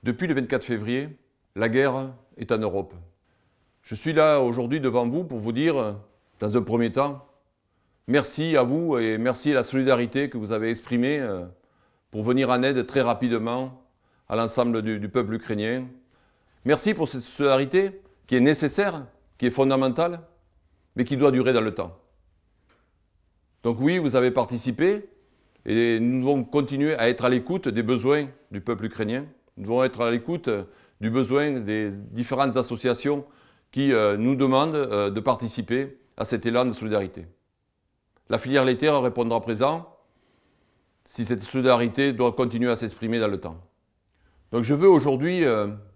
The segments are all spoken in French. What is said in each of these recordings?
Depuis le 24 février, la guerre est en Europe. Je suis là aujourd'hui devant vous pour vous dire, dans un premier temps, merci à vous et merci à la solidarité que vous avez exprimée pour venir en aide très rapidement à l'ensemble du peuple ukrainien. Merci pour cette solidarité qui est nécessaire, qui est fondamentale, mais qui doit durer dans le temps. Donc oui, vous avez participé et nous devons continuer à être à l'écoute des besoins du peuple ukrainien. Nous devons être à l'écoute du besoin des différentes associations qui nous demandent de participer à cet élan de solidarité. La filière laitière répondra présent si cette solidarité doit continuer à s'exprimer dans le temps. Donc je veux aujourd'hui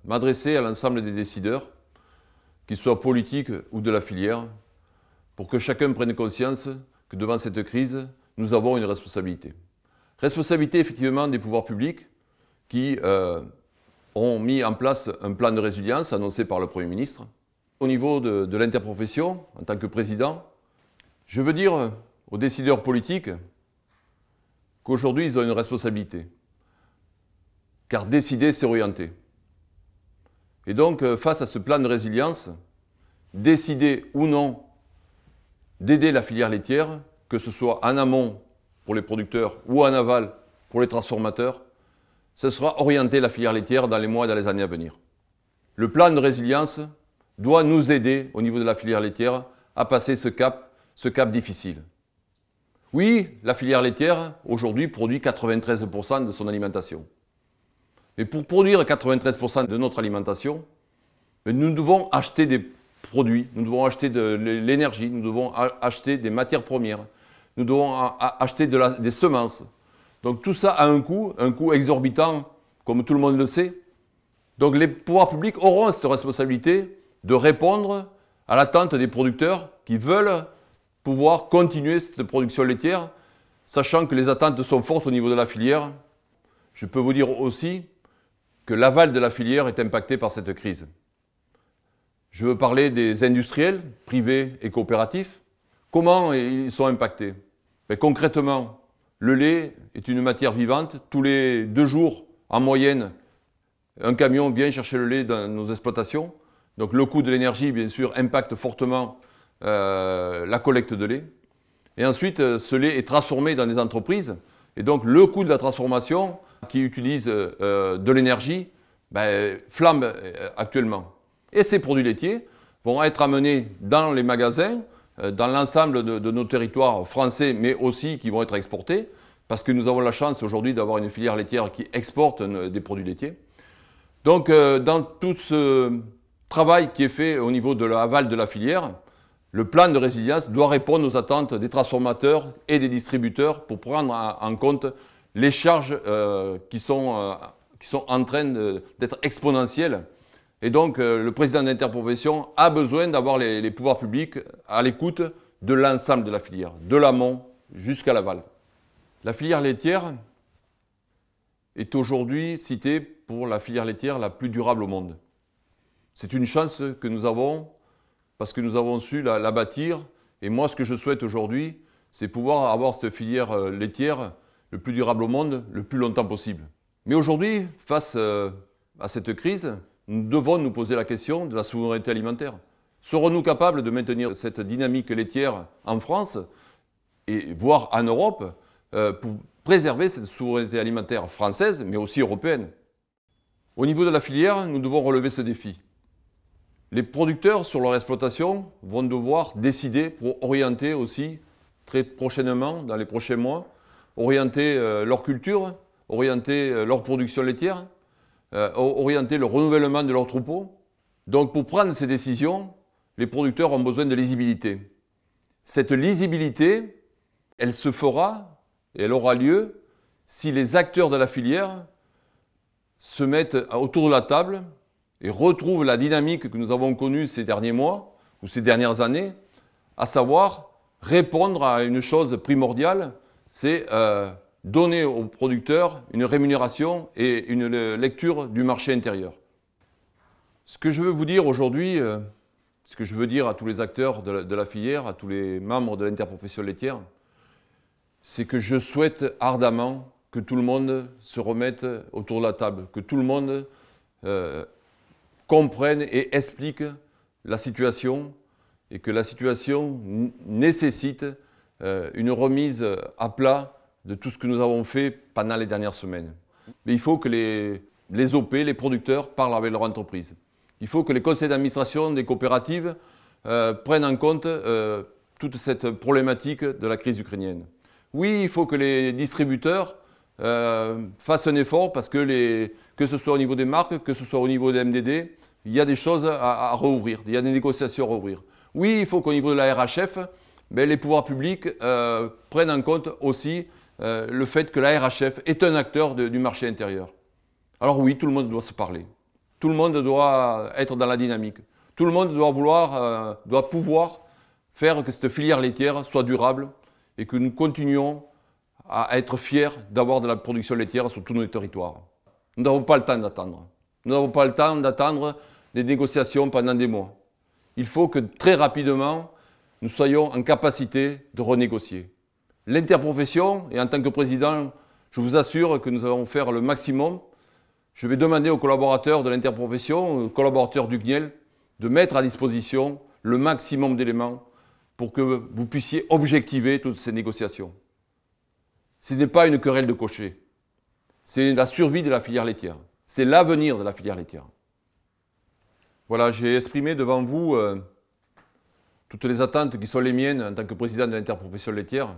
m'adresser à l'ensemble des décideurs, qu'ils soient politiques ou de la filière, pour que chacun prenne conscience que devant cette crise, nous avons une responsabilité. Responsabilité effectivement des pouvoirs publics qui ont mis en place un plan de résilience annoncé par le Premier ministre. Au niveau de l'interprofession, en tant que président, je veux dire aux décideurs politiques qu'aujourd'hui ils ont une responsabilité. Car décider, c'est orienter. Et donc, face à ce plan de résilience, décider ou non d'aider la filière laitière, que ce soit en amont pour les producteurs ou en aval pour les transformateurs, ce sera orienter la filière laitière dans les mois et dans les années à venir. Le plan de résilience doit nous aider au niveau de la filière laitière à passer ce cap difficile. Oui, la filière laitière aujourd'hui produit 93% de son alimentation. Mais pour produire 93% de notre alimentation, nous devons acheter des produits, nous devons acheter de l'énergie, nous devons acheter des matières premières, nous devons acheter des semences. Donc tout ça a un coût exorbitant, comme tout le monde le sait. Donc les pouvoirs publics auront cette responsabilité de répondre à l'attente des producteurs qui veulent pouvoir continuer cette production laitière, sachant que les attentes sont fortes au niveau de la filière. Je peux vous dire aussi que l'aval de la filière est impacté par cette crise. Je veux parler des industriels, privés et coopératifs. Comment ils sont impactés? Concrètement, le lait est une matière vivante. Tous les 2 jours, en moyenne, un camion vient chercher le lait dans nos exploitations. Donc le coût de l'énergie, bien sûr, impacte fortement la collecte de lait. Et ensuite, ce lait est transformé dans des entreprises. Et donc le coût de la transformation, qui utilise de l'énergie, flambe actuellement. Et ces produits laitiers vont être amenés dans les magasins, dans l'ensemble de nos territoires français, mais aussi qui vont être exportés, parce que nous avons la chance aujourd'hui d'avoir une filière laitière qui exporte des produits laitiers. Donc dans tout ce travail qui est fait au niveau de l'aval de la filière, le plan de résilience doit répondre aux attentes des transformateurs et des distributeurs pour prendre en compte les charges qui sont en train d'être exponentielles. Et donc, le président d'interprofession a besoin d'avoir les pouvoirs publics à l'écoute de l'ensemble de la filière, de l'amont jusqu'à l'aval. La filière laitière est aujourd'hui citée pour la filière laitière la plus durable au monde. C'est une chance que nous avons parce que nous avons su la bâtir. Et moi, ce que je souhaite aujourd'hui, c'est pouvoir avoir cette filière laitière le plus durable au monde, le plus longtemps possible. Mais aujourd'hui, face à cette crise, nous devons nous poser la question de la souveraineté alimentaire. Serons-nous capables de maintenir cette dynamique laitière en France, et voire en Europe, pour préserver cette souveraineté alimentaire française, mais aussi européenne? Au niveau de la filière, nous devons relever ce défi. Les producteurs, sur leur exploitation, vont devoir décider pour orienter aussi, très prochainement, dans les prochains mois, orienter leur culture, orienter leur production laitière, orienter le renouvellement de leurs troupeaux. Donc pour prendre ces décisions, les producteurs ont besoin de lisibilité. Cette lisibilité, elle se fera et elle aura lieu si les acteurs de la filière se mettent autour de la table et retrouvent la dynamique que nous avons connue ces derniers mois ou ces dernières années, à savoir répondre à une chose primordiale, c'est donner aux producteurs une rémunération et une lecture du marché intérieur. Ce que je veux vous dire aujourd'hui, ce que je veux dire à tous les acteurs de la filière, à tous les membres de l'interprofession laitière, c'est que je souhaite ardemment que tout le monde se remette autour de la table, que tout le monde comprennent et expliquent la situation et que la situation nécessite une remise à plat de tout ce que nous avons fait pendant les dernières semaines. Mais il faut que les OP, les producteurs, parlent avec leur entreprise. Il faut que les conseils d'administration des coopératives prennent en compte toute cette problématique de la crise ukrainienne. Oui, il faut que les distributeurs fassent un effort parce que ce soit au niveau des marques, que ce soit au niveau des MDD, il y a des choses à rouvrir, il y a des négociations à rouvrir. Oui, il faut qu'au niveau de la RHF, les pouvoirs publics prennent en compte aussi le fait que la RHF est un acteur du marché intérieur. Alors oui, tout le monde doit se parler. Tout le monde doit être dans la dynamique. Tout le monde doit pouvoir faire que cette filière laitière soit durable et que nous continuions à être fiers d'avoir de la production laitière sur tous nos territoires. Nous n'avons pas le temps d'attendre. Nous n'avons pas le temps d'attendre des négociations pendant des mois. Il faut que très rapidement, nous soyons en capacité de renégocier. L'interprofession, et en tant que président, je vous assure que nous allons faire le maximum. Je vais demander aux collaborateurs de l'interprofession, aux collaborateurs du CNIEL, de mettre à disposition le maximum d'éléments pour que vous puissiez objectiver toutes ces négociations. Ce n'est pas une querelle de cocher, c'est la survie de la filière laitière, c'est l'avenir de la filière laitière. Voilà, j'ai exprimé devant vous toutes les attentes qui sont les miennes en tant que président de l'interprofession laitière,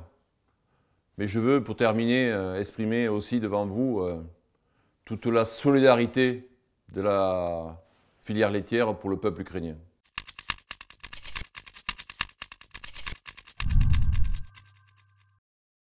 mais je veux, pour terminer, exprimer aussi devant vous toute la solidarité de la filière laitière pour le peuple ukrainien.